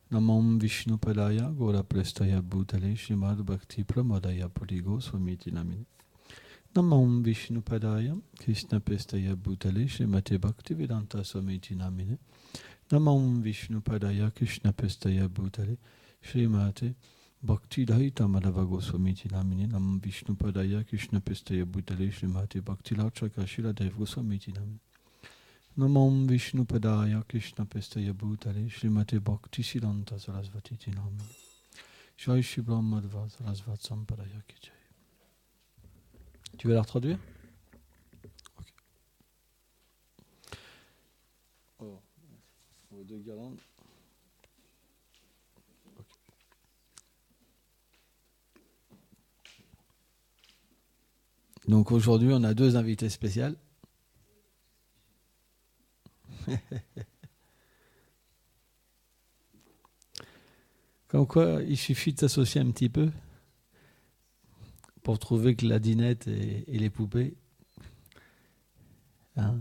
Namam Vishnupadaya Goraprestaya Bhutale Srimad Bhakti Pramodaya Purigo Swamiti Namine. Namam Vishnupadaya Krishna Pestaya Bhutale Srimate Bhakti Vedanta Swamiti Namine. Namam Vishnupadaya Krishna Pestaya Bhutale Srimate Bhakti Daita Madhava Goswamiti Namine. Namam Vishnupadaya Krishna Pestaya Bhutale Srimate Bhakti Lautraka Shiladev Goswamiti Namine. Namam Vishnupadaya Krishna Pestaya Bhutale Srimate Bhakti Siddhanta Sarasvati Namine. Jai Shri Brahmadeva Sarasvat Sampadaya Ki Jai. Tu veux la retraduire? Ok. Oh, vos deux guirlandes. Okay. Donc aujourd'hui, on a deux invités spéciaux. Comme quoi, il suffit de s'associer un petit peu pour trouver que la dinette et les poupées, hein,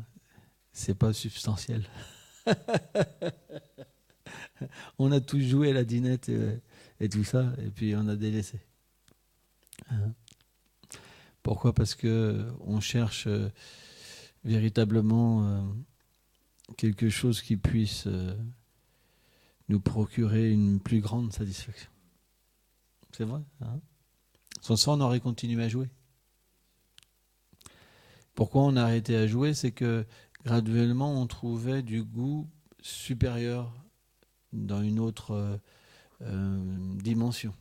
c'est pas substantiel. On a tous joué à la dinette et tout ça, et puis on a délaissé. Hein. Pourquoi? Parce que on cherche véritablement quelque chose qui puisse nous procurer une plus grande satisfaction. C'est vrai, hein? Sans ça, on aurait continué à jouer. Pourquoi on a arrêté à jouer? C'est que graduellement, on trouvait du goût supérieur dans une autre dimension.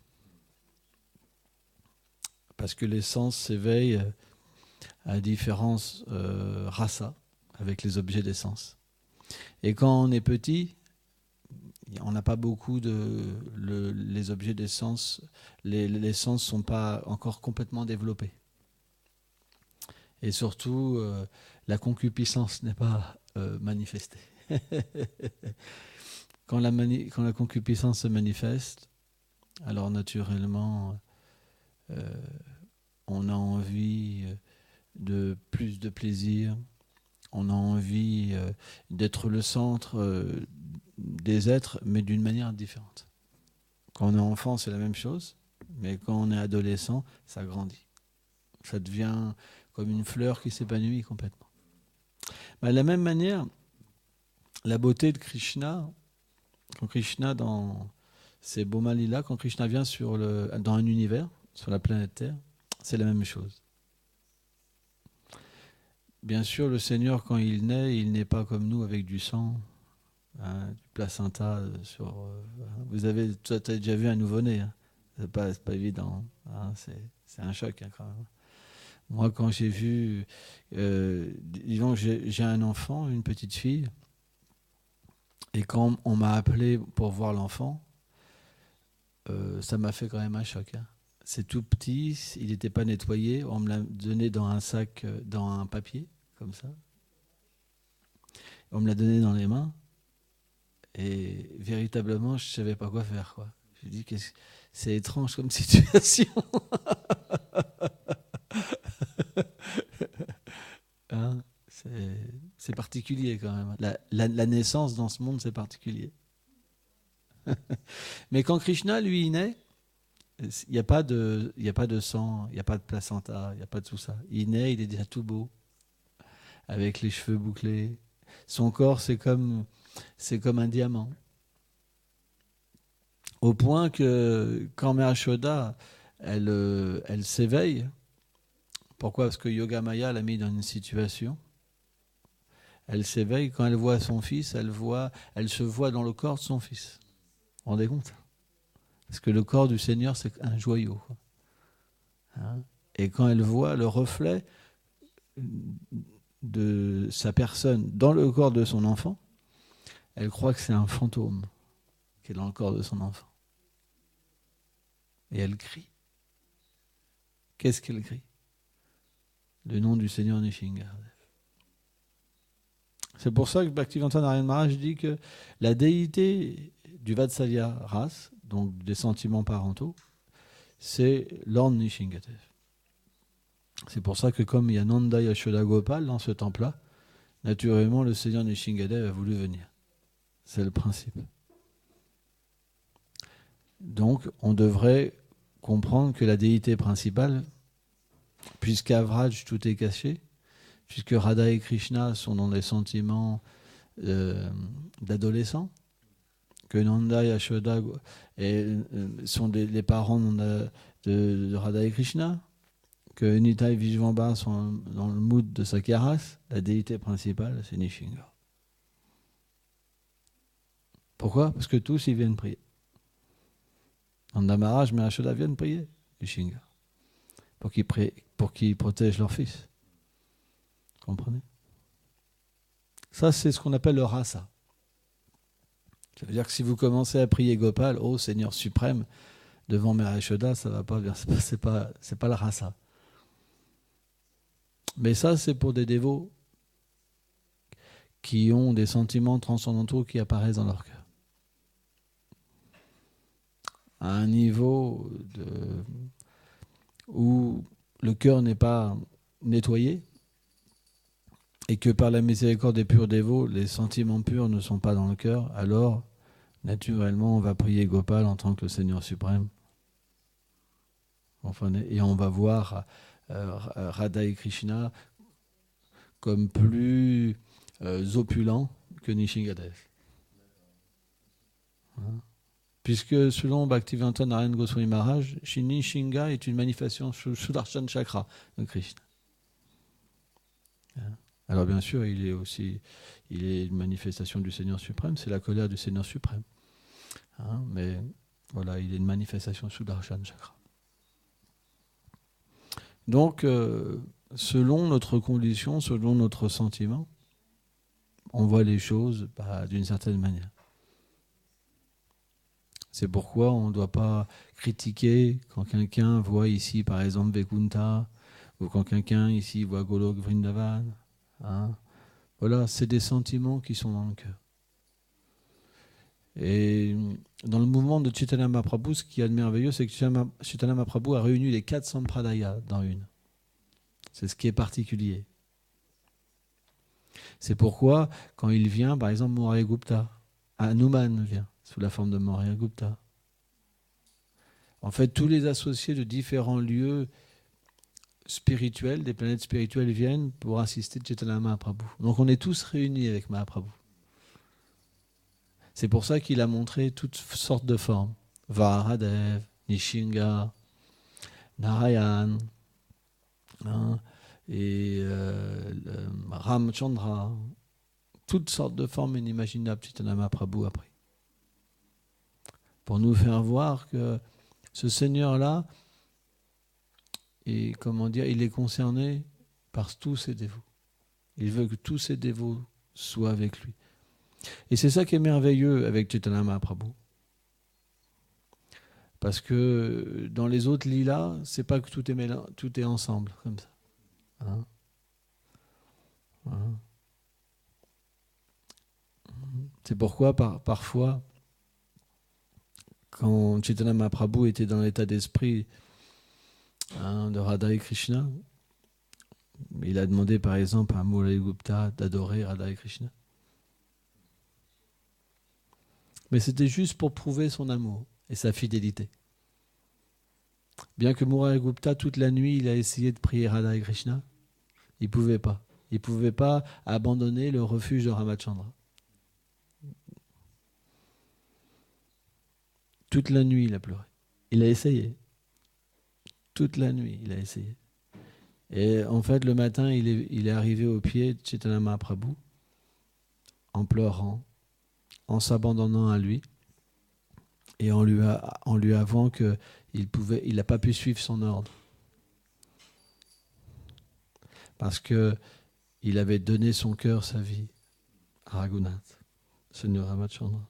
Parce que les sens s'éveillent à différents rasas avec les objets des sens. Et quand on est petit, on n'a pas beaucoup les objets des sens, les sens ne sont pas encore complètement développés. Et surtout, la concupiscence n'est pas manifestée. Quand la concupiscence se manifeste, alors naturellement, on a envie de plus de plaisir, on a envie d'être le centre des êtres, mais d'une manière différente. Quand on est enfant, c'est la même chose, mais quand on est adolescent, ça grandit. Ça devient comme une fleur qui s'épanouit complètement. De la même manière, la beauté de Krishna, quand Krishna dans ces Boma Lila, quand Krishna vient dans un univers, sur la planète Terre, c'est la même chose. Bien sûr, le Seigneur, quand il n'est pas comme nous avec du sang, hein, du placenta sur. Vous avez déjà vu un nouveau-né, hein. C'est pas évident, hein, c'est un choc, hein, quand même. Moi, quand j'ai vu, disons, j'ai un enfant, une petite fille, et quand on m'a appelé pour voir l'enfant, ça m'a fait quand même un choc. Hein. C'est tout petit, il n'était pas nettoyé, on me l'a donné dans un sac, dans un papier, comme ça. On me l'a donné dans les mains, et véritablement, je ne savais pas quoi faire, quoi. Je dis que c'est étrange comme situation. Hein, c'est particulier quand même. La naissance dans ce monde, c'est particulier. Mais quand Krishna, lui, il naît, il n'y a pas de sang, il n'y a pas de placenta, il n'y a pas de tout ça. Il naît, il est déjà tout beau, avec les cheveux bouclés. Son corps, c'est comme un diamant. Au point que quand Mère Yashoda, elle s'éveille. Pourquoi? Parce que Yoga Maya l'a mis dans une situation. Elle s'éveille, quand elle voit son fils, elle se voit dans le corps de son fils. Vous vous rendez compte? Parce que le corps du Seigneur, c'est un joyau. Hein? Et quand elle voit le reflet de sa personne dans le corps de son enfant, elle croit que c'est un fantôme qui est dans le corps de son enfant. Et elle crie. Qu'est-ce qu'elle crie? Le nom du Seigneur Nishingadev. C'est pour ça que Bhaktivedanta Narayana Maharaj dit que la déité du Vatsalya Ras, donc des sentiments parentaux, c'est Lord Nishingadev. C'est pour ça que comme il y a Nanda Yashoda Gopal dans ce temple-là, naturellement le Seigneur Nishingadev a voulu venir. C'est le principe. Donc, on devrait comprendre que la déité principale, puisqu'à Vraj tout est caché, puisque Radha et Krishna sont dans des sentiments d'adolescents, que Nanda et Yashoda sont les parents de Radha et Krishna, que Nita et Vishvambara sont dans le mood de Sakyaras, la déité principale, c'est Nishinga. Pourquoi ? Parce que tous, ils viennent prier. Nanda Maharaj et Yashoda viennent prier, Nishinga, pour qu'ils protègent leur fils. Vous comprenez ? Ça, c'est ce qu'on appelle le rasa. Ça veut dire que si vous commencez à prier Gopal, ô Seigneur suprême, devant Mère Yashoda, ça va pas bien, c'est pas le rasa. Mais ça, c'est pour des dévots qui ont des sentiments transcendantaux qui apparaissent dans leur cœur. À un niveau où le cœur n'est pas nettoyé et que par la miséricorde des purs dévots, les sentiments purs ne sont pas dans le cœur, alors, naturellement, on va prier Gopal en tant que le Seigneur suprême. Et on va voir Radha et Krishna comme plus opulents que Nishingadev. Hein? Puisque selon Bhaktivedanta Narayana Goswami Maharaj, Nishinga est une manifestation Sudarshan Chakra de Krishna. Hein? Alors bien sûr, il est une manifestation du Seigneur suprême, c'est la colère du Seigneur suprême. Hein? Mais voilà, il est une manifestation Sudarshan Chakra. Donc, selon notre condition, selon notre sentiment, on voit les choses d'une certaine manière. C'est pourquoi on ne doit pas critiquer quand quelqu'un voit ici, par exemple, Vaikuntha, ou quand quelqu'un ici voit Golok Vrindavan. Hein. Voilà, c'est des sentiments qui sont dans le cœur. Et dans le mouvement de Chaitanya Mahaprabhu, ce qui est merveilleux, c'est que Chaitanya Mahaprabhu a réuni les 4 sampradayas dans une. C'est ce qui est particulier. C'est pourquoi, quand il vient, par exemple, Murari Gupta, Hanuman vient, sous la forme de Murari Gupta. En fait, tous les associés de différents lieux spirituels, des planètes spirituelles, viennent pour assister Chaitanya Mahaprabhu. Donc on est tous réunis avec Mahaprabhu. C'est pour ça qu'il a montré toutes sortes de formes. Varahadev, Nishinga, Narayan, hein, et Ramchandra, toutes sortes de formes inimaginables Chaitanya Mahaprabhu a pris. Pour nous faire voir que ce Seigneur-là, il est concerné par tous ses dévots. Il veut que tous ses dévots soient avec lui. Et c'est ça qui est merveilleux avec Chaitanya Mahaprabhu. Parce que dans les autres lilas, c'est pas que tout est ensemble, comme ça. Hein? Hein? C'est pourquoi, parfois, quand Chaitanya Mahaprabhu était dans l'état d'esprit de Radha et Krishna, il a demandé par exemple à Murari Gupta d'adorer Radha et Krishna. Mais c'était juste pour prouver son amour et sa fidélité. Bien que Murari Gupta, toute la nuit, il a essayé de prier Radha et Krishna, il ne pouvait pas. Il ne pouvait pas abandonner le refuge de Ramachandra. Toute la nuit, il a pleuré. Il a essayé. Toute la nuit, il a essayé. Et en fait, le matin, il est arrivé au pied de Chaitanya Mahaprabhu en pleurant, en s'abandonnant à lui et en lui avouant qu'il n'a pas pu suivre son ordre. Parce qu'il avait donné son cœur, sa vie à Raghunath, Seigneur Ramachandra.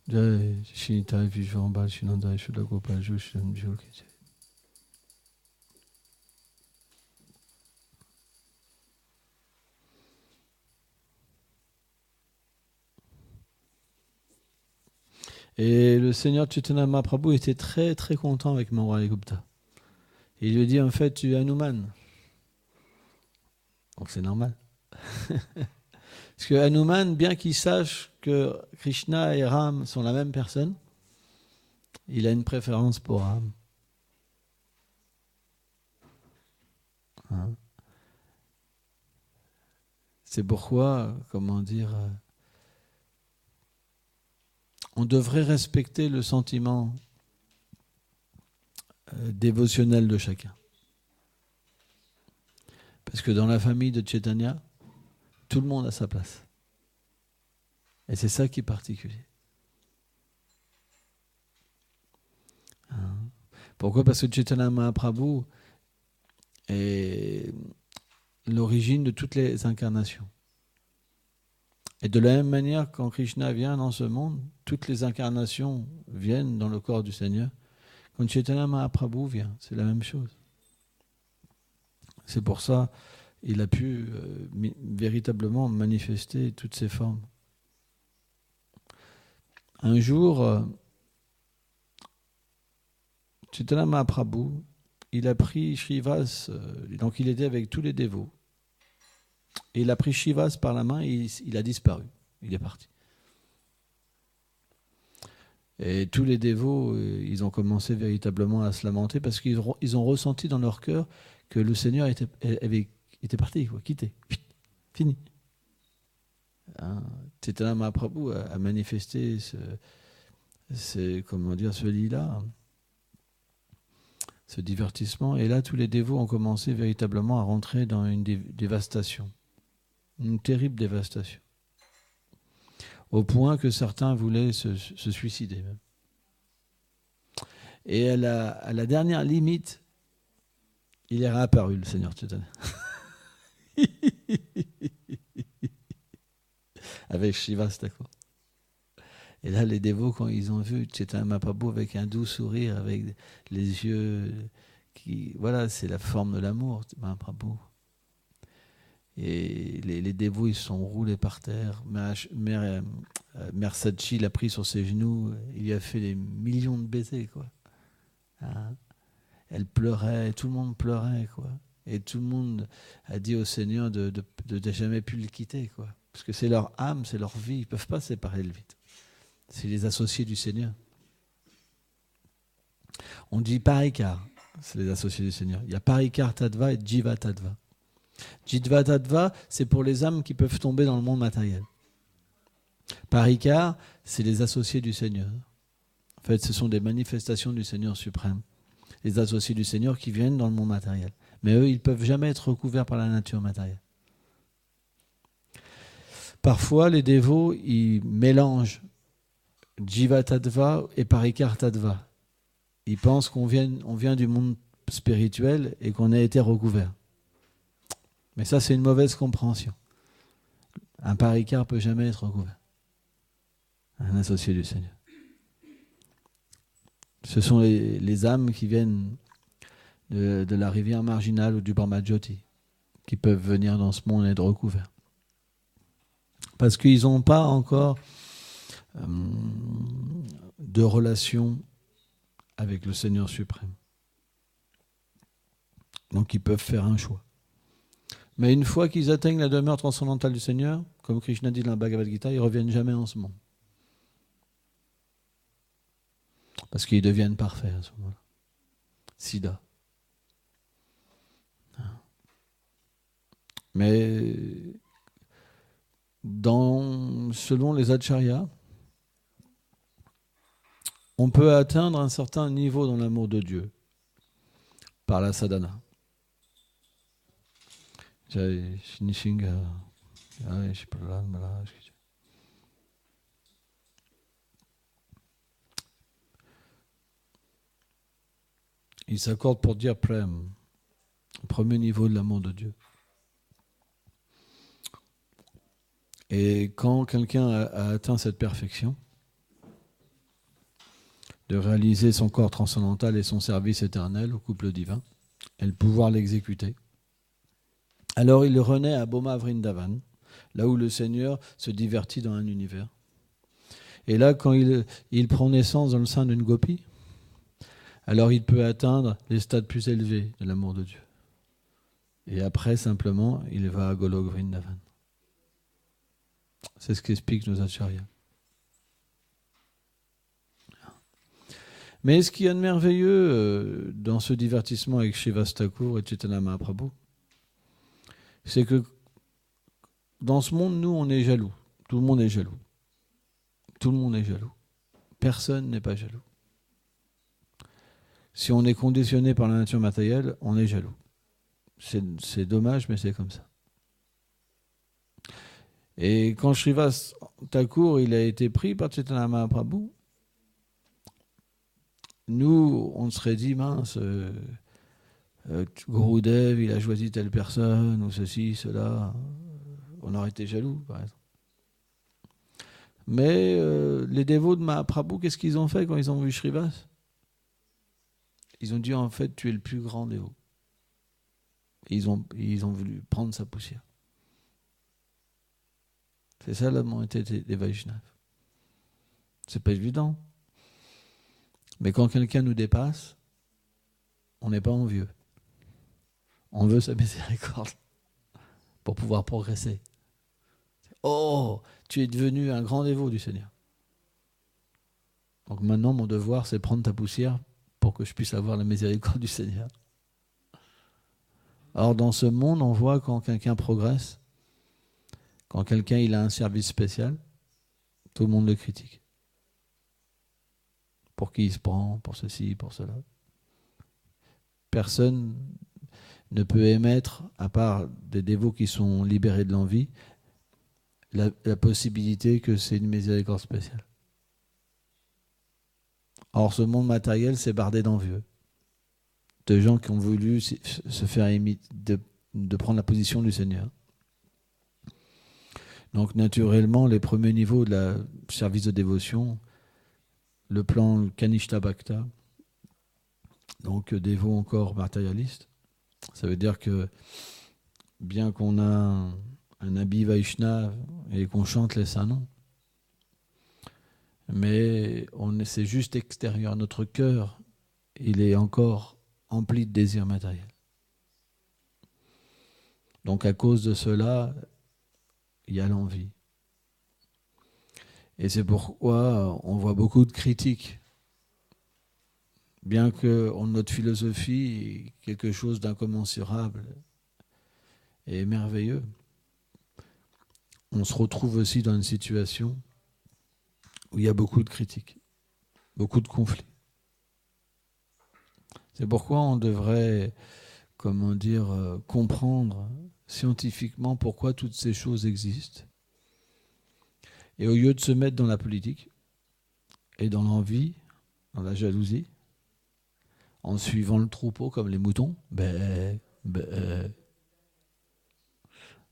Jai Shinita Vishvambara Shinanda Yashoda Gopal Jushan Jyokeche. Et le Seigneur Chaitanya Mahaprabhu était très très content avec Murari Gupta. Il lui dit en fait tu es Hanuman. Donc c'est normal. Parce que Hanuman, bien qu'il sache que Krishna et Ram sont la même personne, il a une préférence pour Ram. Hein? C'est pourquoi, on devrait respecter le sentiment dévotionnel de chacun. Parce que dans la famille de Chaitanya, tout le monde a sa place. Et c'est ça qui est particulier. Hein? Pourquoi ? Parce que Chaitanya Mahaprabhu est l'origine de toutes les incarnations. Et de la même manière, quand Krishna vient dans ce monde, toutes les incarnations viennent dans le corps du Seigneur. Quand Chaitanya Mahaprabhu vient, c'est la même chose. C'est pour ça qu'il a pu véritablement manifester toutes ces formes. Un jour, Chaitanya Mahaprabhu, il a pris Shrivas, donc il était avec tous les dévots. Et il a pris Shrivas par la main et il a disparu. Il est parti. Et tous les dévots, ils ont commencé véritablement à se lamenter parce qu'ils ont ressenti dans leur cœur que le Seigneur était parti, quoi, quitté. Fini. Chaitanya Mahaprabhu a manifesté ce lila, ce divertissement. Et là, tous les dévots ont commencé véritablement à rentrer dans une dévastation. Une terrible dévastation. Au point que certains voulaient se suicider même. Et à la dernière limite, il est réapparu, le Seigneur Chaitanya. Avec Shrivas Thakur. Et là, les dévots, quand ils ont vu Chaitanya Mahaprabhu avec un doux sourire, avec les yeux qui... Voilà, c'est la forme de l'amour, Mahaprabhu. Et les dévots, ils se sont roulés par terre. Mère Sachi l'a pris sur ses genoux. Il lui a fait des millions de baisers, quoi. Hein? Elle pleurait, tout le monde pleurait, quoi. Et tout le monde a dit au Seigneur de jamais plus le quitter, quoi. Parce que c'est leur âme, c'est leur vie. Ils ne peuvent pas se séparer de vite. C'est les associés du Seigneur. On dit Parikar, c'est les associés du Seigneur. Il y a Parikar Tattva et Jiva Tattva. Jiva Tattva, c'est pour les âmes qui peuvent tomber dans le monde matériel. Parikar, c'est les associés du Seigneur. En fait, ce sont des manifestations du Seigneur suprême. Les associés du Seigneur qui viennent dans le monde matériel. Mais eux, ils ne peuvent jamais être recouverts par la nature matérielle. Parfois, les dévots, ils mélangent Jiva Tattva et Parikar Tattva. Ils pensent qu'on vient du monde spirituel et qu'on a été recouvert. Mais ça, c'est une mauvaise compréhension. Un Parikar ne peut jamais être recouvert. Un associé du Seigneur. Ce sont les âmes qui viennent de la rivière marginale ou du Brahmajyoti qui peuvent venir dans ce monde et être recouverts. Parce qu'ils n'ont pas encore de relation avec le Seigneur suprême. Donc ils peuvent faire un choix. Mais une fois qu'ils atteignent la demeure transcendantale du Seigneur, comme Krishna dit dans la Bhagavad Gita, ils ne reviennent jamais en ce monde. Parce qu'ils deviennent parfaits à ce moment-là. Siddha. Mais selon les acharyas, on peut atteindre un certain niveau dans l'amour de Dieu par la sadhana. Il s'accorde pour dire prem, le premier niveau de l'amour de Dieu. Et quand quelqu'un a atteint cette perfection, de réaliser son corps transcendantal et son service éternel au couple divin, et de pouvoir l'exécuter, alors il renaît à Boma Vrindavan, là où le Seigneur se divertit dans un univers. Et là, quand il prend naissance dans le sein d'une gopi, alors il peut atteindre les stades plus élevés de l'amour de Dieu. Et après, simplement, il va à Golok Vrindavan. C'est ce qu'explique nos acharyas. Mais ce qu'il y a de merveilleux dans ce divertissement avec Srivas Thakur et Chaitanya Mahaprabhu, c'est que dans ce monde, nous, on est jaloux. Tout le monde est jaloux. Tout le monde est jaloux. Personne n'est pas jaloux. Si on est conditionné par la nature matérielle, on est jaloux. C'est dommage, mais c'est comme ça. Et quand Srivas Thakur il a été pris par Chaitanya Mahaprabhu, nous, on serait dit, mince, Gurudev, il a choisi telle personne, ou ceci, cela. On aurait été jaloux, par exemple. Mais les dévots de Mahaprabhu, qu'est-ce qu'ils ont fait quand ils ont vu Srivas? Ils ont dit, en fait, tu es le plus grand dévot. Et ils ont voulu prendre sa poussière. C'est ça la mentalité des Vaishnavas. C'est pas évident. Mais quand quelqu'un nous dépasse, on n'est pas envieux. On veut sa miséricorde pour pouvoir progresser. Oh, tu es devenu un grand dévot du Seigneur. Donc maintenant, mon devoir, c'est prendre ta poussière pour que je puisse avoir la miséricorde du Seigneur. Or, dans ce monde, on voit quand quelqu'un progresse, quand quelqu'un il a un service spécial, tout le monde le critique. Pour qui il se prend, pour ceci, pour cela. Personne ne peut émettre, à part des dévots qui sont libérés de l'envie, la possibilité que c'est une miséricorde spéciale. Or, ce monde matériel, c'est bardé d'envieux. De gens qui ont voulu se faire imiter, de prendre la position du Seigneur. Donc, naturellement, les premiers niveaux de la service de dévotion, le plan Kanishta Bhakta, donc dévot encore matérialiste, ça veut dire que bien qu'on a un habit Vaishnava et qu'on chante les saints noms, mais c'est juste extérieur. Notre cœur, il est encore empli de désirs matériels. Donc à cause de cela, il y a l'envie. Et c'est pourquoi on voit beaucoup de critiques. Bien que notre philosophie est quelque chose d'incommensurable et merveilleux, on se retrouve aussi dans une situation où il y a beaucoup de critiques, beaucoup de conflits. C'est pourquoi on devrait, comprendre scientifiquement pourquoi toutes ces choses existent. Et au lieu de se mettre dans la politique et dans l'envie, dans la jalousie, en suivant le troupeau comme les moutons,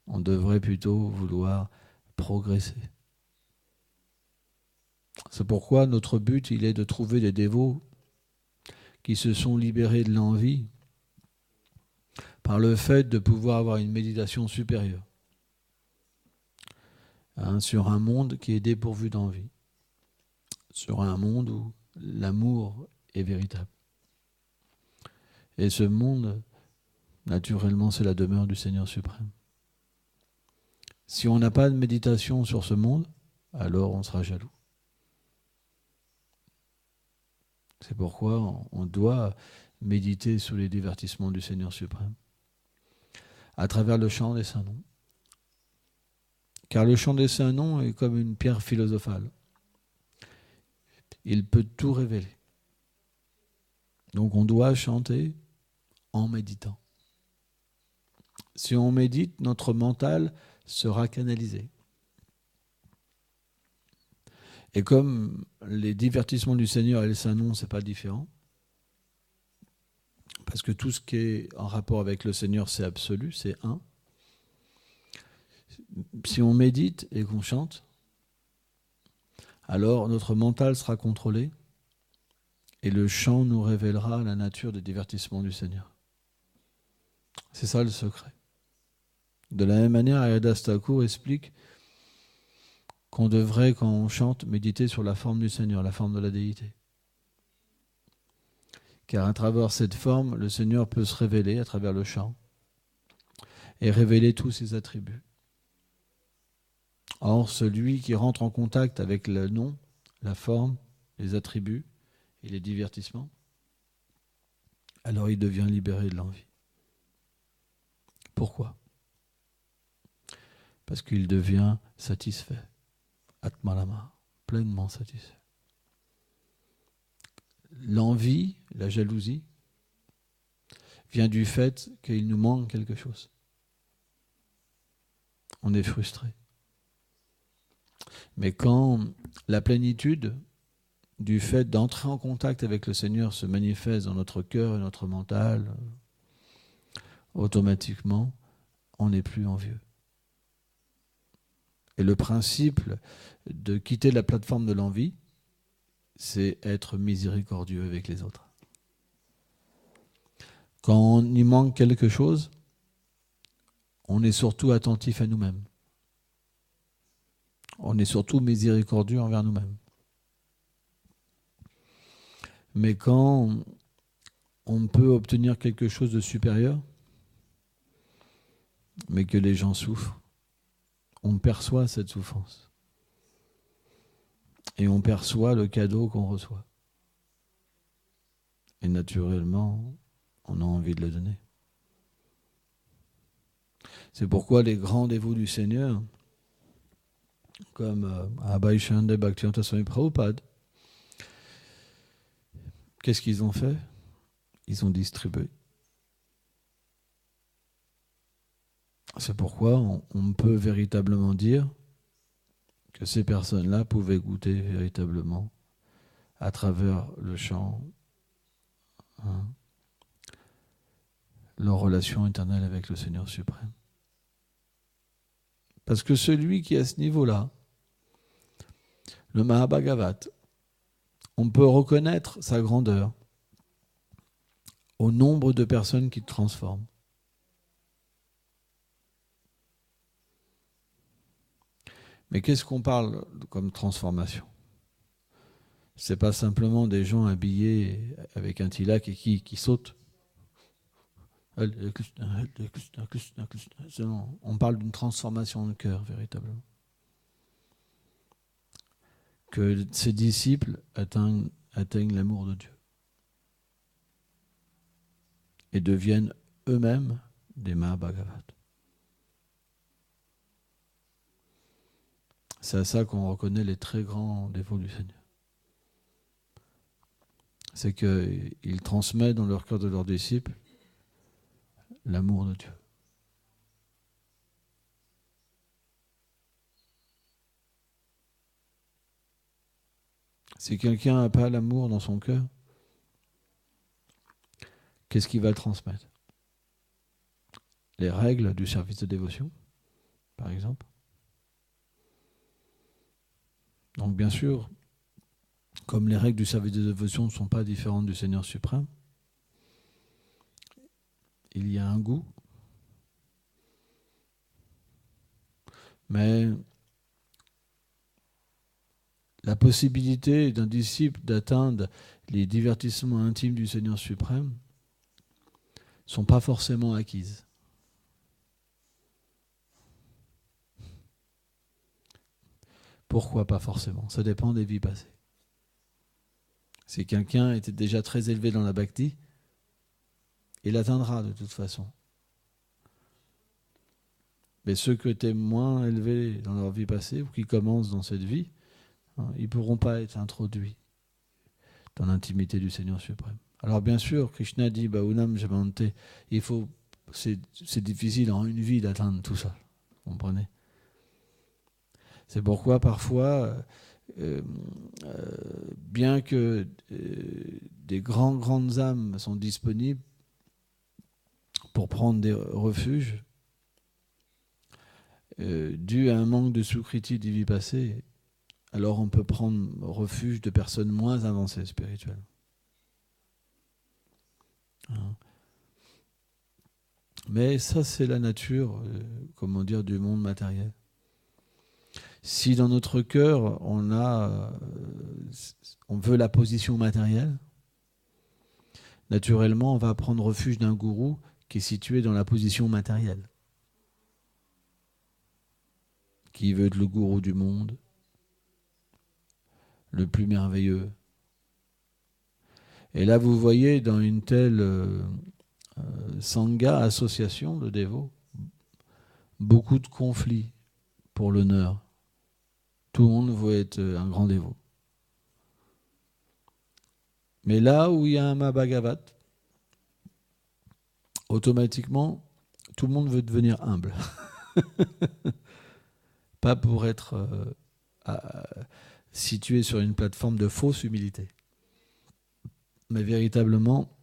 on devrait plutôt vouloir progresser. C'est pourquoi notre but, il est de trouver des dévots qui se sont libérés de l'envie par le fait de pouvoir avoir une méditation supérieure sur un monde qui est dépourvu d'envie, sur un monde où l'amour est véritable. Et ce monde, naturellement, c'est la demeure du Seigneur suprême. Si on n'a pas de méditation sur ce monde, alors on sera jaloux. C'est pourquoi on doit méditer sur les divertissements du Seigneur suprême, à travers le chant des saints noms. Car le chant des saints noms est comme une pierre philosophale. Il peut tout révéler. Donc on doit chanter en méditant. Si on médite, notre mental sera canalisé. Et comme les divertissements du Seigneur et les saints noms, c'est pas différent, parce que tout ce qui est en rapport avec le Seigneur, c'est absolu, c'est un. Si on médite et qu'on chante, alors notre mental sera contrôlé et le chant nous révélera la nature des divertissements du Seigneur. C'est ça le secret. De la même manière, Haridas Thakur explique qu'on devrait, quand on chante, méditer sur la forme du Seigneur, la forme de la déité. Car à travers cette forme, le Seigneur peut se révéler à travers le chant et révéler tous ses attributs. Or, celui qui rentre en contact avec le nom, la forme, les attributs et les divertissements, alors il devient libéré de l'envie. Pourquoi ? Parce qu'il devient satisfait, Atmalama, pleinement satisfait. L'envie, la jalousie, vient du fait qu'il nous manque quelque chose. On est frustré. Mais quand la plénitude du fait d'entrer en contact avec le Seigneur se manifeste dans notre cœur et notre mental, automatiquement, on n'est plus envieux. Et le principe de quitter la plateforme de l'envie, c'est être miséricordieux avec les autres. Quand on y manque quelque chose, on est surtout attentif à nous-mêmes. On est surtout miséricordieux envers nous-mêmes. Mais quand on peut obtenir quelque chose de supérieur, mais que les gens souffrent, on perçoit cette souffrance. Et on perçoit le cadeau qu'on reçoit. Et naturellement, on a envie de le donner. C'est pourquoi les grands dévots du Seigneur, comme Abhay Shanday Bhaktivedanta Swami Prabhupada, qu'est-ce qu'ils ont fait ? Ils ont distribué. C'est pourquoi on peut véritablement dire que ces personnes-là pouvaient goûter véritablement à travers le chant leur relation éternelle avec le Seigneur suprême. Parce que celui qui est à ce niveau-là, le Mahabhagavat, on peut reconnaître sa grandeur au nombre de personnes qui le transforment. Mais qu'est-ce qu'on parle comme transformation ? C'est pas simplement des gens habillés avec un tilak et qui sautent. On parle d'une transformation de cœur, véritablement. Que ses disciples atteignent l'amour de Dieu et deviennent eux-mêmes des Mahabhagavat. C'est à ça qu'on reconnaît les très grands dévots du Seigneur. C'est qu'ils transmettent dans leur cœur de leurs disciples l'amour de Dieu. Si quelqu'un n'a pas l'amour dans son cœur, qu'est-ce qu'il va le transmettre ? Les règles du service de dévotion, par exemple. Donc bien sûr, comme les règles du service de dévotion ne sont pas différentes du Seigneur suprême, il y a un goût. Mais la possibilité d'un disciple d'atteindre les divertissements intimes du Seigneur suprême ne sont pas forcément acquises. Pourquoi pas forcément ? Ça dépend des vies passées. Si quelqu'un était déjà très élevé dans la bhakti, il atteindra de toute façon. Mais ceux qui étaient moins élevés dans leur vie passée ou qui commencent dans cette vie, ils ne pourront pas être introduits dans l'intimité du Seigneur suprême. Alors bien sûr, Krishna dit Bahunam Jamante, c'est difficile en une vie d'atteindre tout ça. Vous comprenez ? C'est pourquoi parfois, bien que des grandes âmes sont disponibles pour prendre des refuges, dû à un manque de sukriti des vies passées, alors on peut prendre refuge de personnes moins avancées spirituellement. Mais ça, c'est la nature, du monde matériel. Si dans notre cœur, on veut la position matérielle, naturellement, on va prendre refuge d'un gourou qui est situé dans la position matérielle, qui veut être le gourou du monde, le plus merveilleux. Et là, vous voyez dans une telle sangha, association de dévots, beaucoup de conflits pour l'honneur. Tout le monde veut être un grand dévot. Mais là où il y a un Mahābhāgavāt, automatiquement, tout le monde veut devenir humble. Pas pour être situé sur une plateforme de fausse humilité. Mais véritablement,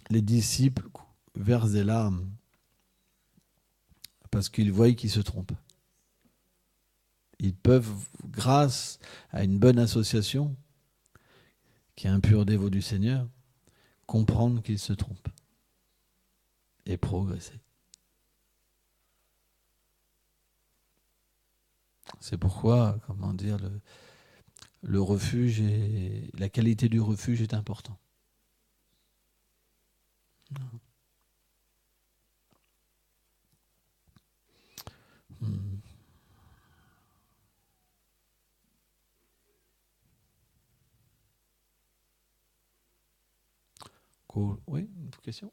les disciples versent des larmes parce qu'ils voient qu'ils se trompent. Ils peuvent, grâce à une bonne association, qui est un pur dévot du Seigneur, comprendre qu'ils se trompent et progresser. C'est pourquoi, comment dire, le refuge et la qualité du refuge est important. Cool. Oui, une autre question?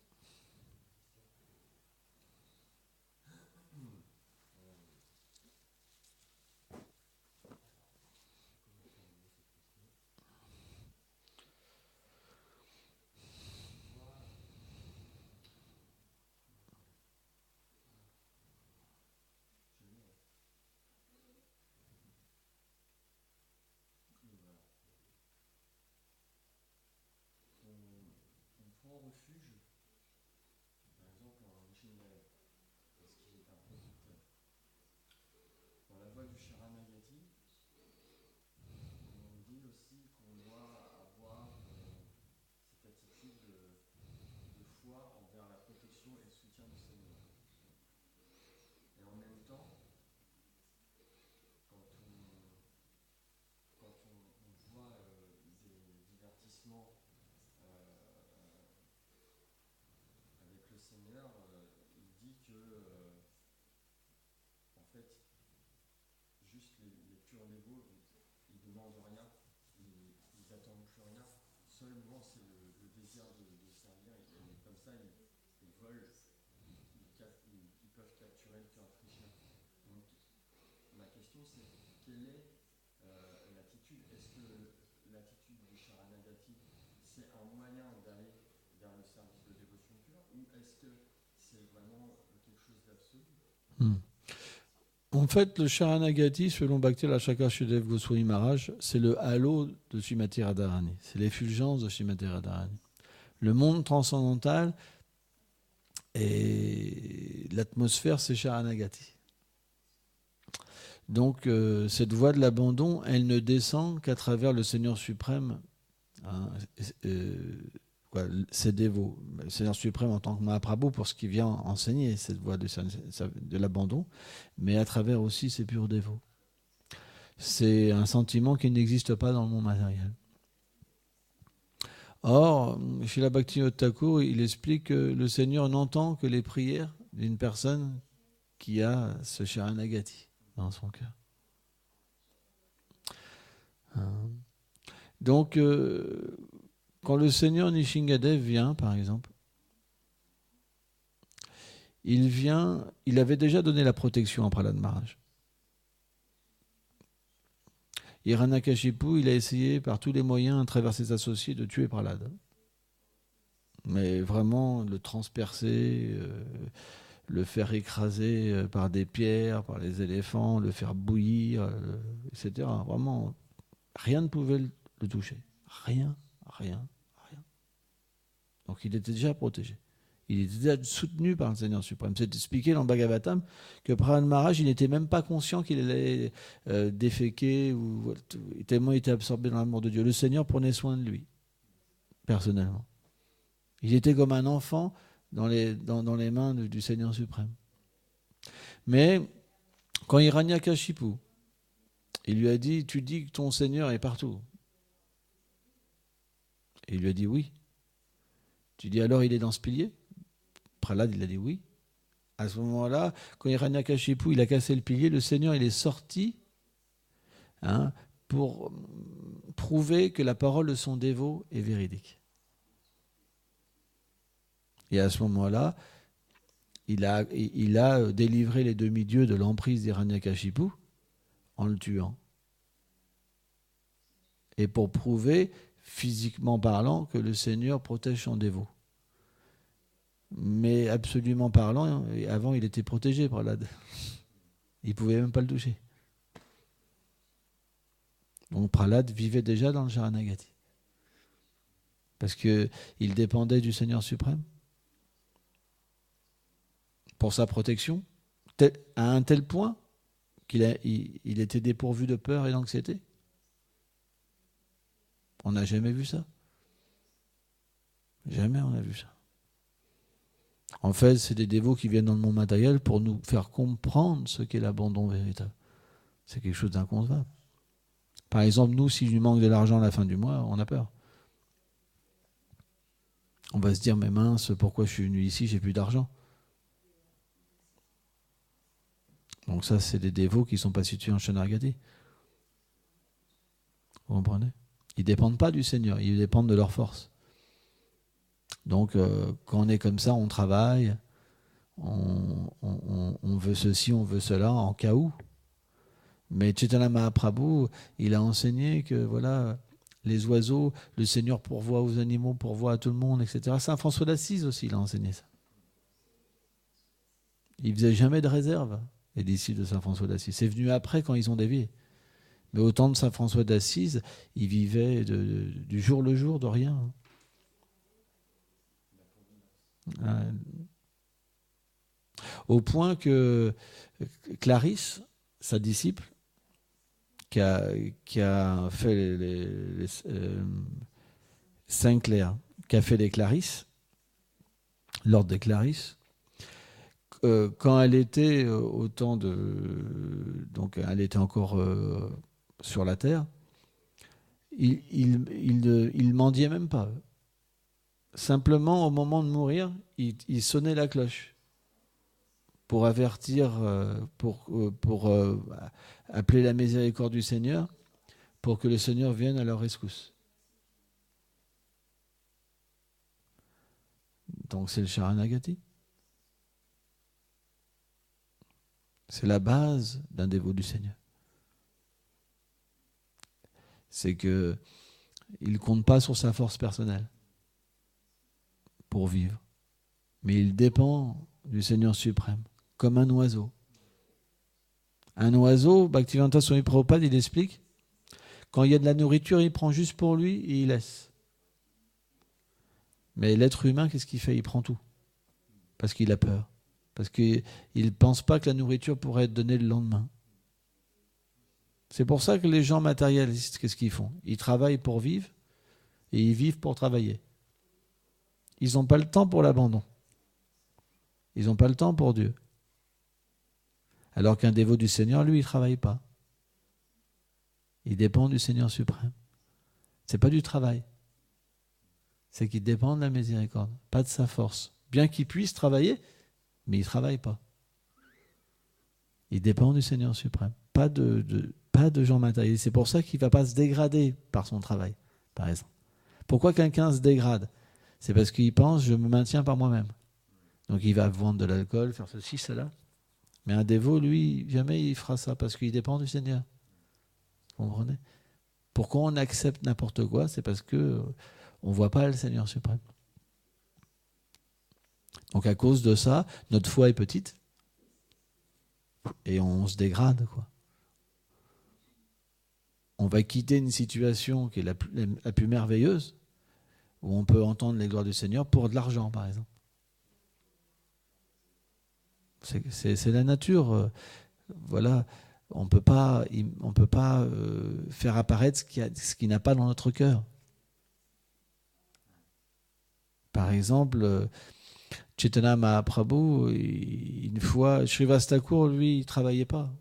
En fait, le Sharanagati, selon Bhakti-Rashaka Shudev Goswami Maharaj, c'est le halo de Srimati Radharani. C'est l'effulgence de Srimati Radharani. Le monde transcendantal et l'atmosphère, c'est Sharanagati. Donc, cette voie de l'abandon, elle ne descend qu'à travers le Seigneur suprême, ses dévots. Le Seigneur suprême en tant que Mahaprabhu, pour ce qui vient enseigner cette voie de l'abandon, mais à travers aussi ses purs dévots. C'est un sentiment qui n'existe pas dans le monde matériel. Or, Srila Bhaktivinoda Thakur, il explique que le Seigneur n'entend que les prières d'une personne qui a ce Sharanagati dans son cœur. Donc, quand le Seigneur Nishingadev vient, par exemple, il avait déjà donné la protection à Prahlad Maharaj. Hiranyakashipu, il a essayé par tous les moyens, à travers ses associés, de tuer Prahlad. Mais vraiment, le transpercer, le faire écraser par des pierres, par les éléphants, le faire bouillir, etc. Vraiment, rien ne pouvait le toucher. Rien. Donc il était déjà protégé. Il était déjà soutenu par le Seigneur suprême. C'est expliqué dans le Bhagavatam que Prahlad Maharaj, il n'était même pas conscient qu'il allait déféquer, tellement il était absorbé dans l'amour de Dieu. Le Seigneur prenait soin de lui, personnellement. Il était comme un enfant dans les mains du Seigneur suprême. Mais quand Hiranyakashipu, il lui a dit, tu dis que ton Seigneur est partout. Et il lui a dit oui. Tu dis alors il est dans ce pilier? Prahlad, il a dit oui. À ce moment-là, quand Hiranyakashipu il a cassé le pilier, le Seigneur il est sorti pour prouver que la parole de son dévot est véridique. Et à ce moment-là, il a délivré les demi-dieux de l'emprise d'Hiranyakashipu en le tuant. Et pour prouver, physiquement parlant, que le Seigneur protège son dévot. Mais absolument parlant, avant il était protégé, Prahlad. Il ne pouvait même pas le toucher. Donc Prahlad vivait déjà dans le Sharanagati. Parce qu'il dépendait du Seigneur suprême pour sa protection, à un tel point qu'il était dépourvu de peur et d'anxiété. On n'a jamais vu ça. Jamais on a vu ça. En fait, c'est des dévots qui viennent dans le monde matériel pour nous faire comprendre ce qu'est l'abandon véritable. C'est quelque chose d'inconcevable. Par exemple, nous, s'il nous manque de l'argent à la fin du mois, on a peur. On va se dire, mais mince, pourquoi je suis venu ici, j'ai plus d'argent. Donc ça, c'est des dévots qui ne sont pas situés en Sharanagati. Vous comprenez ? Ils ne dépendent pas du Seigneur, ils dépendent de leur force. Donc, quand on est comme ça, on travaille, on veut ceci, on veut cela, en cas où. Mais Chaitanya Mahaprabhu, il a enseigné que voilà, les oiseaux, le Seigneur pourvoit aux animaux, pourvoit à tout le monde, etc. Saint François d'Assise aussi, il a enseigné ça. Il ne faisait jamais de réserve, les disciples de Saint François d'Assise. C'est venu après, quand ils ont dévié. Mais au temps de Saint François d'Assise, il vivait du jour le jour, de rien. Au point que Clarisse, sa disciple, qui a fait Saint-Clair, qui a fait les Clarisses, l'ordre des Clarisses, quand elle était au temps de... Donc elle était encore sur la terre, il mendiait même pas. Simplement, au moment de mourir, il sonnait la cloche pour avertir, pour appeler la miséricorde du Seigneur, pour que le Seigneur vienne à leur rescousse. Donc c'est le Sharanagati. C'est la base d'un dévot du Seigneur. C'est qu'il ne compte pas sur sa force personnelle pour vivre, mais il dépend du Seigneur suprême, comme un oiseau. Un oiseau, Bhaktivedanta Swami Prabhupada, il explique, quand il y a de la nourriture, il prend juste pour lui et il laisse. Mais l'être humain, qu'est-ce qu'il fait ? Il prend tout, parce qu'il a peur. Parce qu'il ne pense pas que la nourriture pourrait être donnée le lendemain. C'est pour ça que les gens matérialistes, qu'est-ce qu'ils font ? Ils travaillent pour vivre et ils vivent pour travailler. Ils n'ont pas le temps pour l'abandon. Ils n'ont pas le temps pour Dieu. Alors qu'un dévot du Seigneur, lui, il ne travaille pas. Il dépend du Seigneur suprême. Ce n'est pas du travail. C'est qu'il dépend de la miséricorde, pas de sa force. Bien qu'il puisse travailler, mais il ne travaille pas. Il dépend du Seigneur suprême. Pas de gens matériels. C'est pour ça qu'il ne va pas se dégrader par son travail, par exemple. Pourquoi quelqu'un se dégrade ? C'est parce qu'il pense, je me maintiens par moi-même. Donc il va vendre de l'alcool, faire ceci, cela. Mais un dévot, lui, jamais il fera ça, parce qu'il dépend du Seigneur. Vous comprenez ? Pourquoi on accepte n'importe quoi ? C'est parce qu'on ne voit pas le Seigneur suprême. Donc à cause de ça, notre foi est petite et on se dégrade, quoi. On va quitter une situation qui est la plus merveilleuse, où on peut entendre les gloires du Seigneur pour de l'argent, par exemple. C'est la nature. Voilà, on peut pas faire apparaître ce qui n'a pas dans notre cœur. Par exemple, Chaitanya Mahaprabhu, une fois, Srivas Thakur, lui, il ne travaillait pas.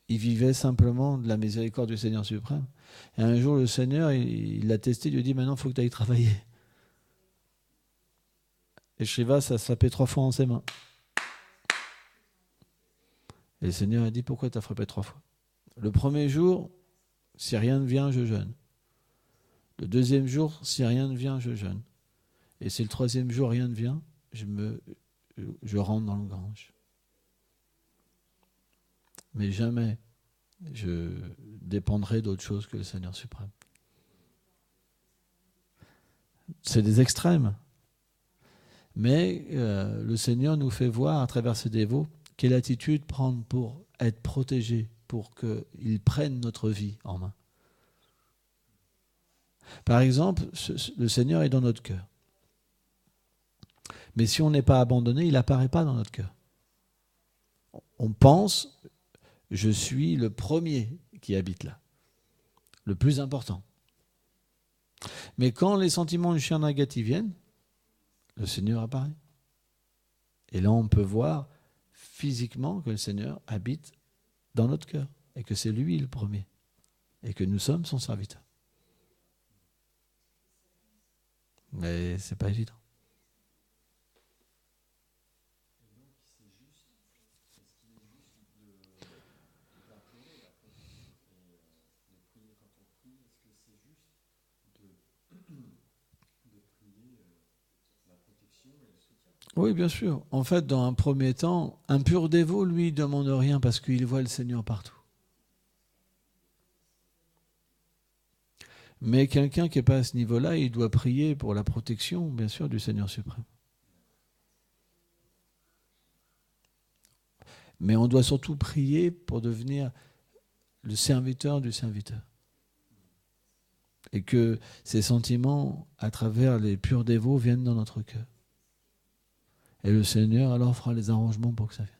Il vivait simplement de la miséricorde du Seigneur suprême. Et un jour, le Seigneur, il l'a testé, il lui a dit, maintenant, il faut que tu ailles travailler. Et Shrivas a frappé 3 fois en ses mains. Et le Seigneur a dit, pourquoi tu as frappé 3 fois? Le premier jour, si rien ne vient, je jeûne. Le deuxième jour, si rien ne vient, je jeûne. Et si le troisième jour, rien ne vient, je rentre dans le grange. Mais jamais je dépendrai d'autre chose que le Seigneur suprême. C'est des extrêmes. Mais le Seigneur nous fait voir à travers ce dévot quelle attitude prendre pour être protégé, pour qu'il prenne notre vie en main. Par exemple, le Seigneur est dans notre cœur. Mais si on n'est pas abandonné, il n'apparaît pas dans notre cœur. On pense, je suis le premier qui habite là, le plus important. Mais quand les sentiments du chien négatif viennent, le Seigneur apparaît. Et là, on peut voir physiquement que le Seigneur habite dans notre cœur et que c'est lui le premier et que nous sommes son serviteur. Mais c'est pas évident. Oui, bien sûr. En fait, dans un premier temps, un pur dévot, lui, ne demande rien parce qu'il voit le Seigneur partout. Mais quelqu'un qui n'est pas à ce niveau-là, il doit prier pour la protection, bien sûr, du Seigneur suprême. Mais on doit surtout prier pour devenir le serviteur du serviteur. Et que ces sentiments, à travers les purs dévots, viennent dans notre cœur. Et le Seigneur, alors, fera les arrangements pour que ça vienne.